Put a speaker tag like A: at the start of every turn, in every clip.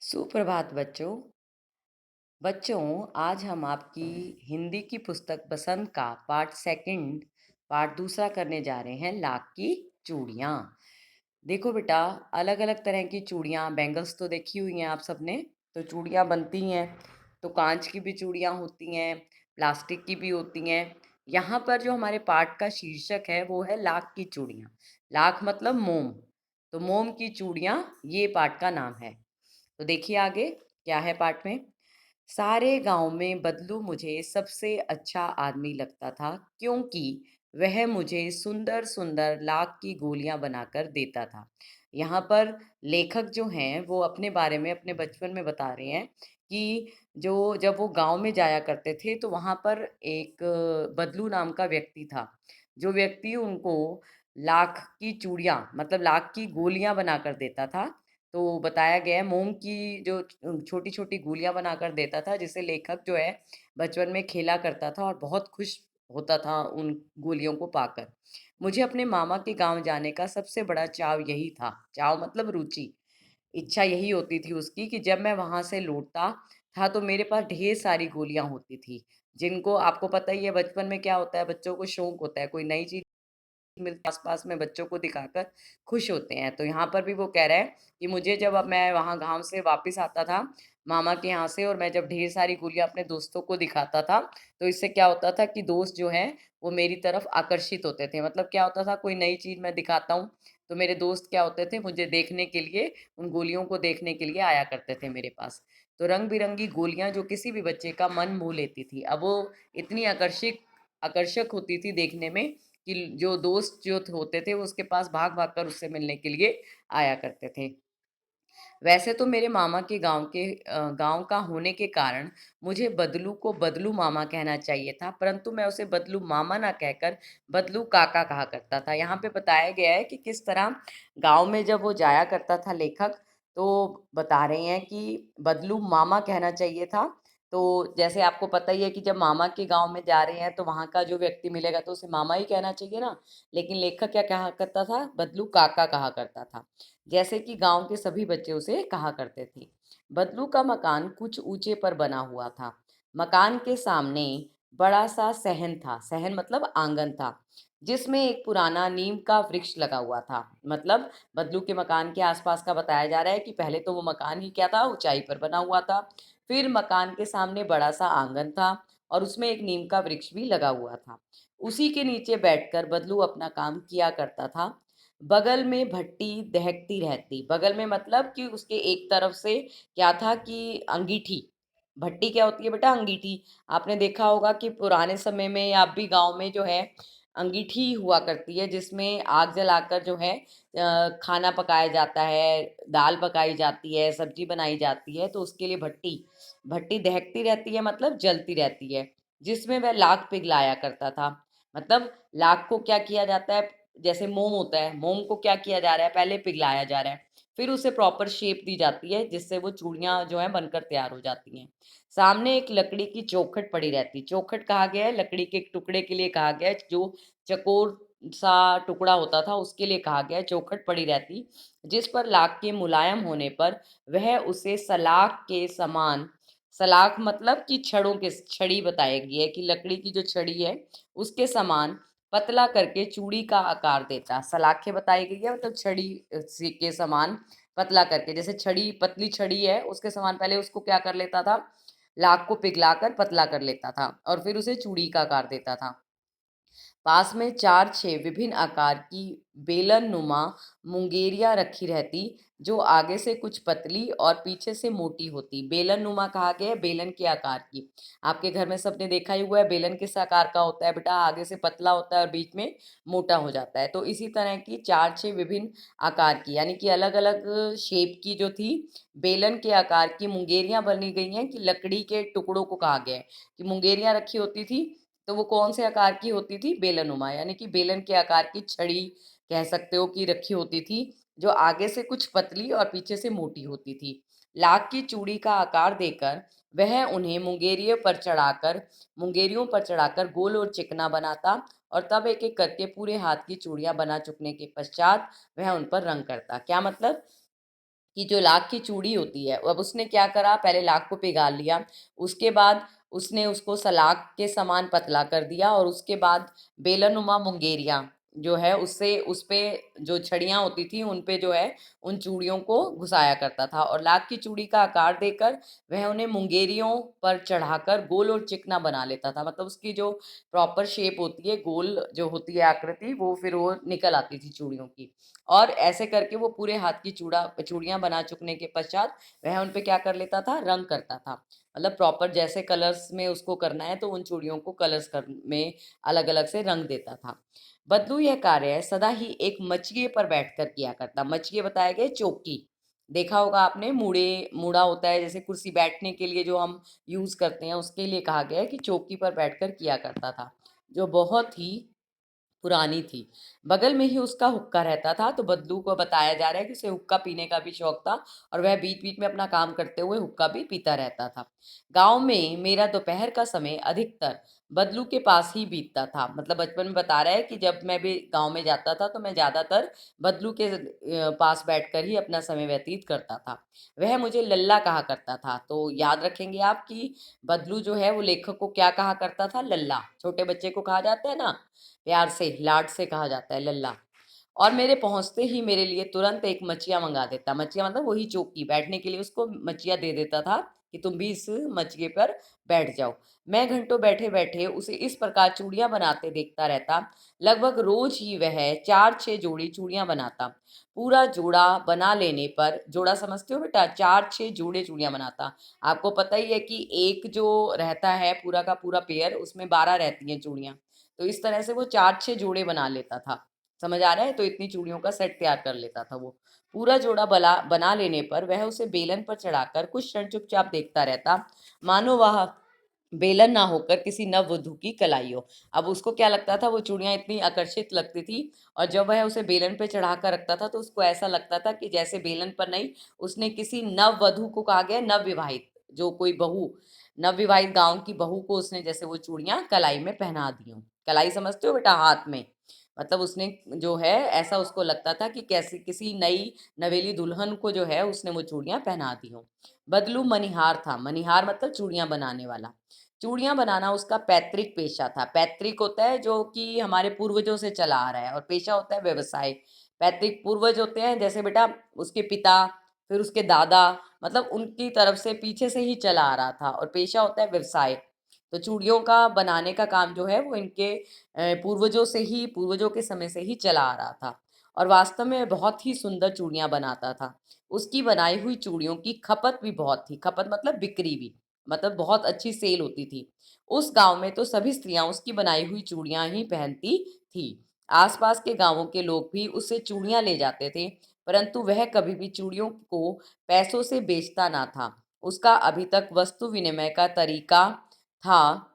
A: सुप्रभात बच्चों। बच्चों, आज हम आपकी हिंदी की पुस्तक बसंत का पार्ट सेकंड पार्ट दूसरा करने जा रहे हैं, लाख की चूड़ियाँ। देखो बेटा, अलग अलग तरह की चूड़ियाँ, बैंगल्स तो देखी हुई हैं आप सबने। तो चूड़ियाँ बनती हैं, तो कांच की भी चूड़ियाँ होती हैं, प्लास्टिक की भी होती हैं। यहाँ पर जो हमारे पाठ का शीर्षक है वो है लाख की चूड़ियाँ। लाख मतलब मोम, तो मोम की चूड़ियाँ, ये पाठ का नाम है। तो देखिए आगे क्या है पाठ में। सारे गांव में बदलू मुझे सबसे अच्छा आदमी लगता था, क्योंकि वह मुझे सुंदर सुंदर लाख की गोलियां बनाकर देता था। यहाँ पर लेखक जो हैं वो अपने बारे में अपने बचपन में बता रहे हैं कि जो जब वो गांव में जाया करते थे तो वहाँ पर एक बदलू नाम का व्यक्ति था। जो व्यक्ति उनको लाख की चूड़ियाँ मतलब लाख की गोलियां बनाकर देता था। तो बताया गया है मोम की जो छोटी-छोटी गोलियाँ बनाकर देता था, जिसे लेखक जो है बचपन में खेला करता था और बहुत खुश होता था उन गोलियों को पाकर। मुझे अपने मामा के गाँव जाने का सबसे बड़ा चाव यही था। चाव मतलब रुचि, इच्छा यही होती थी उसकी कि जब मैं वहाँ से लौटता था तो मेरे पास ढेर सारी गोलियाँ होती थी, जिनको आपको पता ही है बचपन में क्या होता है, बच्चों को शौक होता है, कोई नई चीज़ मिलती आस-पास में बच्चों को दिखाकर खुश होते हैं। तो यहाँ पर भी वो कह रहा है कि मुझे जब अब मैं वहाँ गाँव से वापस आता था, मामा के यहाँ से, और मैं जब ढेर सारी गुड़िया अपने दोस्तों को दिखाता था, तो इससे क्या होता था कि दोस्त जो हैं, वो मेरी तरफ आकर्षित होते थे। मतलब क्या होता था, कोई नई चीज़ मैं दिखाता हूँ, तो मेरे दोस्त क्या होते थे, मुझे देखने के लिए, उन गोलियों को देखने के लिए आया करते थे मेरे पास। तो रंग-बिरंगी गोलियाँ जो किसी भी बच्चे का मन मोह लेती थी। अब वो इतनी आकर्षक होती थी देखने में कि जो दोस्त जो होते थे वो उसके पास भाग-भाग कर उससे मिलने के लिए आया करते थे। वैसे तो मेरे मामा के गाँव का होने के कारण मुझे बदलू को बदलू मामा कहना चाहिए था, परंतु मैं उसे बदलू मामा ना कहकर बदलू काका कहा करता था। यहाँ पे बताया गया है कि किस तरह गाँव में जब वो जाया करता था लेखक, तो बता रहे हैं कि बदलू मामा कहना चाहिए था। तो जैसे आपको पता ही है कि जब मामा के गाँव में जा रहे हैं, तो वहाँ का जो व्यक्ति मिलेगा तो उसे मामा ही कहना चाहिए ना, लेकिन लेखक क्या कहा करता था? बदलू काका कहा करता था। जैसे कि गांव के सभी बच्चे उसे कहा करते थे। बदलू का मकान कुछ ऊंचे पर बना हुआ था। मकान के सामने बड़ा सा सहन था। सहन मतलब आंगन था, जिसमें एक पुराना नीम का वृक्ष लगा हुआ था। मतलब बदलू के मकान के आसपास का बताया जा रहा है कि पहले तो वो मकान ही क्या था, ऊंचाई पर बना हुआ था। फिर मकान के सामने बड़ा सा आंगन था और उसमें एक नीम का वृक्ष भी लगा हुआ था। उसी के नीचे बैठकर बदलू अपना काम किया करता था। बगल में भट्टी दहकती रहती। बगल में मतलब कि उसके एक तरफ से क्या था कि अंगीठी। भट्टी क्या होती है बेटा? अंगीठी। आपने देखा होगा कि पुराने समय में या अब भी गाँव में जो है अंगीठी हुआ करती है, जिसमें आग जलाकर जो है खाना पकाया जाता है, दाल पकाई जाती है, सब्जी बनाई जाती है, तो उसके लिए भट्टी। भट्टी दहकती रहती है मतलब जलती रहती है, जिसमें वह लाख पिघलाया करता था। मतलब लाख को क्या किया जाता है, जैसे मोम होता है, मोम को क्या किया जा रहा है, पहले पिघलाया जा रहा है, फिर उसे प्रॉपर शेप दी जाती है, जिससे वो चूड़ियाँ जो हैं बनकर तैयार हो जाती हैं। सामने एक लकड़ी की चौखट पड़ी रहती। चौखट कहा गया है लकड़ी के एक टुकड़े के लिए कहा गया है, जो चकोर सा टुकड़ा होता था उसके लिए कहा गया है, चौखट पड़ी रहती, जिस पर लाख के मुलायम होने पर वह उसे सलाख के समान, सलाख मतलब कि छड़ी बताई गई है कि लकड़ी की जो छड़ी है उसके समान पतला करके चूड़ी का आकार देता। सलाखें बताई गई है मतलब छड़ी के समान पतला करके, जैसे छड़ी पतली छड़ी है उसके समान पहले उसको क्या कर लेता था, लाख को पिघलाकर पतला कर लेता था और फिर उसे चूड़ी का आकार देता था। पास में 4-6 विभिन्न आकार की बेलन-नुमा मुंगेरियाँ रखी रहती, जो आगे से कुछ पतली और पीछे से मोटी होती। बेलन-नुमा कहा गया है बेलन के आकार की। आपके घर में सबने देखा ही हुआ है बेलन किस आकार का होता है बेटा? आगे से पतला होता है और बीच में मोटा हो जाता है। तो इसी तरह की 4-6 विभिन्न आकार की, यानी कि अलग-अलग शेप की जो थी, बेलन के आकार की मुंगेरियाँ बनी गई हैं कि लकड़ी के टुकड़ों को कहा गया है कि मुंगेरियाँ रखी होती थी, तो वो कौन से आकार की होती थी? बेलनुमा, यानी कि बेलन के आकार की छड़ी कह सकते हो कि रखी होती थी, जो आगे से कुछ पतली और पीछे से मोटी होती थी। लाख की चूड़ी का आकार देकर वह उन्हें मुंगेरियों पर चढ़ाकर गोल और चिकना बनाता और तब एक-एक करके पूरे हाथ की चूड़ियाँ बना चुकने के पश्चात वह उन पर रंग करता। क्या मतलब? कि जो लाख की चूड़ी होती है, अब उसने क्या करा, पहले लाख को पिघाल लिया, उसके बाद उसने उसको सलाख के समान पतला कर दिया, और उसके बाद बेलनुमा मुंगेरियाँ जो है उससे उस पे जो छड़ियाँ होती थी उन पे जो है उन चूड़ियों को घुसाया करता था, और लाख की चूड़ी का आकार देकर वह उन्हें मुंगेरियों पर चढ़ाकर गोल और चिकना बना लेता था। मतलब उसकी जो प्रॉपर शेप होती है, गोल जो होती है आकृति, वो फिर वो निकल आती थी चूड़ियों की। और ऐसे करके वो पूरे हाथ की चूड़ियाँ बना चुकने के पश्चात वह उन पे क्या कर लेता था, रंग करता था। मतलब प्रॉपर जैसे कलर्स में उसको करना है तो उन चूड़ियों को कलर्स कर में अलग अलग से रंग देता था। बदलू यह कार्य सदा ही एक मचिए पर बैठकर किया करता। मचिए बताए गए चौकी, देखा होगा आपने, मूड़ा होता है जैसे कुर्सी बैठने के लिए जो हम यूज करते हैं, उसके लिए कहा गया है कि चौकी पर बैठकर किया करता था, जो बहुत ही पुरानी थी। बगल में ही उसका हुक्का रहता था, तो बदलू को बताया जा रहा है कि उसे हुक्का पीने का भी शौक था, और वह बीच बीच में अपना काम करते हुए हुक्का भी पीता रहता था। गांव में मेरा दोपहर का समय अधिकतर बदलू के पास ही बीतता था। मतलब बचपन में बता रहा है कि जब मैं भी गांव में जाता था तो मैं ज़्यादातर बदलू के पास बैठकर ही अपना समय व्यतीत करता था। वह मुझे लल्ला कहा करता था। तो याद रखेंगे आप कि बदलू जो है वो लेखक को क्या कहा करता था, लल्ला। छोटे बच्चे को कहा जाता है ना, प्यार से लाड से कहा जाता है लल्ला। और मेरे पहुंचते ही मेरे लिए तुरंत एक मचिया मंगा देता। मचिया मतलब वही चौकी, बैठने के लिए उसको मचिया दे देता था कि तुम भी इस मचिए पर बैठ जाओ। मैं घंटों बैठे बैठे उसे इस प्रकार चूड़ियां बनाते देखता रहता। लगभग रोज ही वह 4-6 जोड़ी चूड़ियां बनाता। पूरा जोड़ा बना लेने पर, जोड़ा समझते हो बेटा, 4-6 जोड़े चूड़ियां बनाता। आपको पता ही है कि एक जो रहता है पूरा का पूरा पेयर, उसमें 12 रहती हैं चूड़ियां। तो इस तरह से वो 4-6 जोड़े बना लेता था। समझ आ रहा है? तो इतनी चूड़ियों का सेट तैयार कर लेता था वो। पूरा जोड़ा बना लेने पर वह उसे बेलन पर चढ़ाकर कुछ क्षण चुपचाप देखता रहता, मानो वह बेलन ना होकर किसी नववधू की कलाई हो। अब उसको क्या लगता था, वो चूड़ियां इतनी आकर्षित लगती थी, और जब वह उसे बेलन पे चढ़ा कर रखता था तो उसको ऐसा लगता था कि जैसे बेलन पर नहीं, उसने किसी नववधू को, कहा गया नवविवाहित, जो कोई बहू, नवविवाहित गांव की बहू को उसने जैसे वो चूड़ियां कलाई में पहना दी हो। कलाई समझते हो बेटा, हाथ में। मतलब उसने जो है, ऐसा उसको लगता था कि कैसी किसी नई नवेली दुल्हन को जो है उसने वो चूड़ियां पहना दी हो। बदलू मनिहार था। मनिहार मतलब चूड़ियां बनाने वाला। चूड़ियां बनाना उसका पैतृक पेशा था। पैतृक होता है जो कि हमारे पूर्वजों से चला आ रहा है, और पेशा होता है व्यवसाय। पैतृक पूर्वज होते हैं जैसे बेटा उसके पिता, फिर उसके दादा, मतलब उनकी तरफ से पीछे से ही चला आ रहा था, और पेशा होता है व्यवसाय। तो चूड़ियों का बनाने का काम जो है वो इनके पूर्वजों से ही, पूर्वजों के समय से ही चला आ रहा था, और वास्तव में बहुत ही सुंदर चूड़ियां बनाता था। उसकी बनाई हुई चूड़ियों की खपत भी बहुत थी। खपत मतलब बिक्री भी, मतलब बहुत अच्छी सेल होती थी। उस गांव में तो सभी स्त्रियां उसकी बनाई हुई चूड़ियां ही पहनती थी। आसपास के गांवों के लोग भी उससे चूड़ियां ले जाते थे, परंतु वह कभी भी चूड़ियों को पैसों से बेचता ना था। उसका अभी तक वस्तु विनिमय का तरीका था।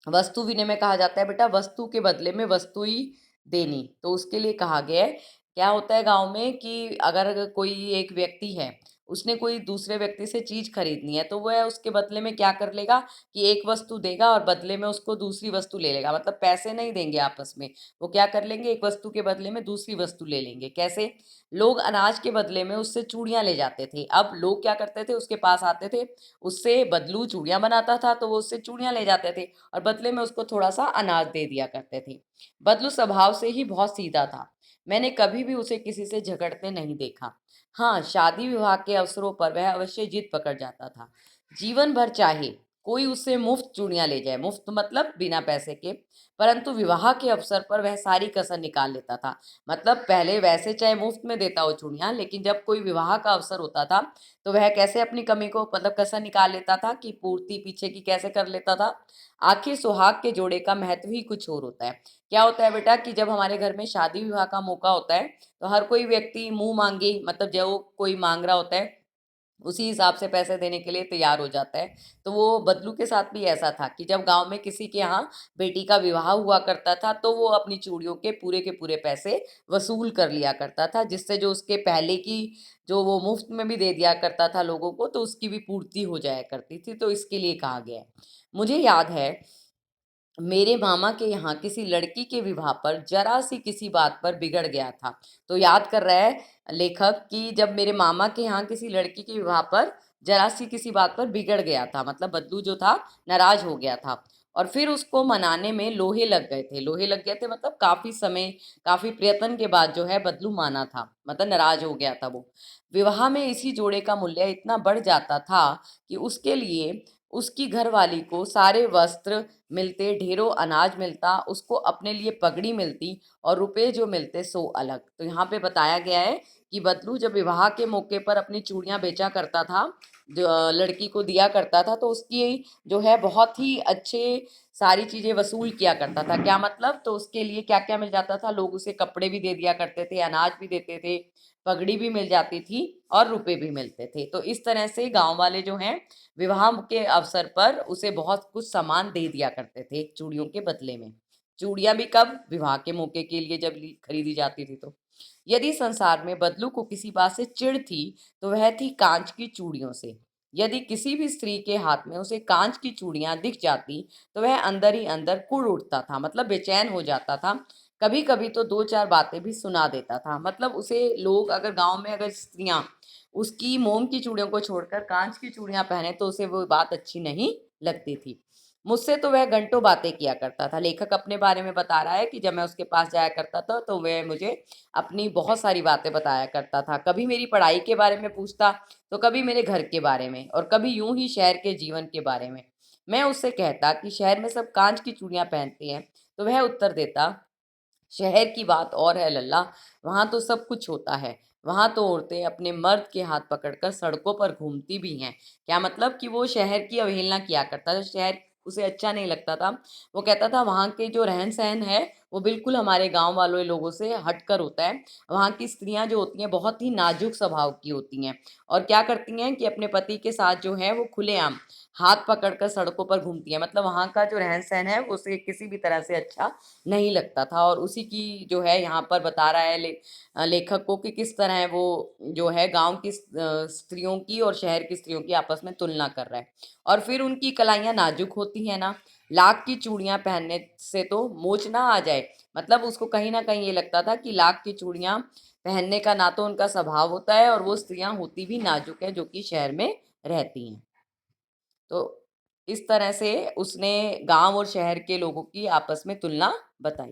A: वस्तु विनिमय कहा जाता है बेटा वस्तु के बदले में वस्तु ही देनी। तो उसके लिए कहा गया है, क्या होता है गांव में कि अगर कोई एक व्यक्ति है, उसने कोई दूसरे व्यक्ति से चीज खरीदनी है, तो वह उसके बदले में क्या कर लेगा कि एक वस्तु देगा और बदले में उसको दूसरी वस्तु ले लेगा। मतलब पैसे नहीं देंगे आपस में, वो क्या कर लेंगे, एक वस्तु के बदले में दूसरी वस्तु ले लेंगे। कैसे? लोग अनाज के बदले में उससे चूड़ियां ले जाते थे। अब लोग क्या करते थे, उसके पास आते थे, उससे बदलू चूड़ियां बनाता था तो वो उससे चूड़ियां ले जाते थे, और बदले में उसको थोड़ा सा अनाज दे दिया करते थे। बदलू स्वभाव से ही बहुत सीधा था। मैंने कभी भी उसे किसी से झगड़ते नहीं देखा। हाँ, शादी विवाह के अवसरों पर वह अवश्य जिद पकड़ जाता था। जीवन भर चाहे कोई उससे मुफ्त चूड़ियां ले जाए, मुफ्त मतलब बिना पैसे के, परंतु विवाह के अवसर पर वह सारी कसर निकाल लेता था। मतलब पहले वैसे चाहे मुफ्त में देता हो चूड़ियां, लेकिन जब कोई विवाह का अवसर होता था तो वह कैसे अपनी कमी को, मतलब कसर निकाल लेता था कि पूर्ति पीछे की कैसे कर लेता था। आखिर सुहाग के जोड़े का महत्व ही कुछ और होता है। क्या होता है बेटा कि जब हमारे घर में शादी विवाह का मौका होता है, तो हर कोई व्यक्ति मुंह मांगी, मतलब जो कोई मांग रहा होता है उसी हिसाब से पैसे देने के लिए तैयार हो जाता है। तो वो बदलू के साथ भी ऐसा था कि जब गांव में किसी के यहाँ बेटी का विवाह हुआ करता था तो वो अपनी चूड़ियों के पूरे पैसे वसूल कर लिया करता था, जिससे जो उसके पहले की, जो वो मुफ्त में भी दे दिया करता था लोगों को, तो उसकी भी पूर्ति हो जाया करती थी। तो इसके लिए कहा गया है। मुझे याद है मेरे मामा के यहाँ किसी लड़की के विवाह पर जरा सी किसी बात पर बिगड़ गया था। तो याद कर रहा है लेखक कि जब मेरे मामा के यहाँ किसी लड़की के विवाह पर जरा सी किसी बात पर बिगड़ गया था, मतलब बदलू जो था नाराज हो गया था। और फिर उसको मनाने में लोहे लग गए थे। लोहे लग गए थे मतलब काफी समय, काफी प्रयत्न के बाद जो है बदलू माना था, मतलब नाराज हो गया था वो। विवाह में इसी जोड़े का मूल्य इतना बढ़ जाता था कि उसके लिए उसकी घरवाली को सारे वस्त्र मिलते, ढेरों अनाज मिलता, उसको अपने लिए पगड़ी मिलती और रुपए जो मिलते सो अलग। तो यहाँ पे बताया गया है कि बदलू जब विवाह के मौके पर अपनी चूड़ियां बेचा करता था, जो लड़की को दिया करता था, तो उसकी जो है बहुत ही अच्छे सारी चीजें वसूल किया करता था। क्या मतलब, तो उसके लिए क्या क्या मिल जाता था, लोग उसे कपड़े भी दे दिया करते थे, अनाज भी देते थे, पगड़ी भी मिल जाती थी और रुपए भी मिलते थे। तो इस तरह से गांव वाले जो हैं विवाह के अवसर पर उसे बहुत कुछ सामान दे दिया करते थे चूड़ियों के बदले में। चूड़ियां भी कब, विवाह के मौके के लिए जब खरीदी जाती थी। तो यदि संसार में बदलू को किसी बात से चिढ़ थी तो वह थी कांच की चूड़ियों से। यदि किसी भी स्त्री के हाथ में उसे कांच की चूड़ियां दिख जाती तो वह अंदर ही अंदर कुढ़ उठता था, मतलब बेचैन हो जाता था। कभी कभी तो दो चार बातें भी सुना देता था, मतलब उसे लोग अगर गांव में अगर स्त्रियां उसकी मोम की चूड़ियों को छोड़कर कांच की चूड़ियां पहने तो उसे वो बात अच्छी नहीं लगती थी। मुझसे तो वह घंटों बातें किया करता था। लेखक अपने बारे में बता रहा है कि जब मैं उसके पास जाया करता था तो वह मुझे अपनी बहुत सारी बातें बताया करता था। कभी मेरी पढ़ाई के बारे में पूछता, तो कभी मेरे घर के बारे में, और कभी यूं ही शहर के जीवन के बारे में। मैं उससे कहता कि शहर में सब कांच की चूड़ियां पहनते हैं, तो वह उत्तर देता, शहर की बात और है लल्ला, वहां तो सब कुछ होता है। वहां तो औरतें अपने मर्द के हाथ पकड़कर सड़कों पर घूमती भी हैं। क्या मतलब कि वो शहर की अवहेलना किया करता था, शहर उसे अच्छा नहीं लगता था। वो कहता था वहाँ के जो रहन सहन है वो बिल्कुल हमारे गांव वालों लोगों से हटकर होता है। वहाँ की स्त्रियां जो होती हैं बहुत ही नाजुक स्वभाव की होती हैं, और क्या करती हैं कि अपने पति के साथ जो है वो खुलेआम हाथ पकड़कर सड़कों पर घूमती हैं। मतलब वहाँ का जो रहन सहन है वो उसे किसी भी तरह से अच्छा नहीं लगता था। और उसी की जो है यहाँ पर बता रहा है लेखक को कि किस तरह वो जो है गांव की स्त्रियों की और शहर की स्त्रियों की आपस में तुलना कर रहा है। और फिर उनकी कलाइयाँ नाजुक होती हैं ना, लाख की चूड़ियां पहनने से तो मोच ना आ जाए। मतलब उसको कहीं ना कहीं ये लगता था कि लाख की चूड़ियां पहनने का ना तो उनका स्वभाव होता है, और वो स्त्रियां होती भी नाजुक है जो कि शहर में रहती हैं। तो इस तरह से उसने गांव और शहर के लोगों की आपस में तुलना बताई।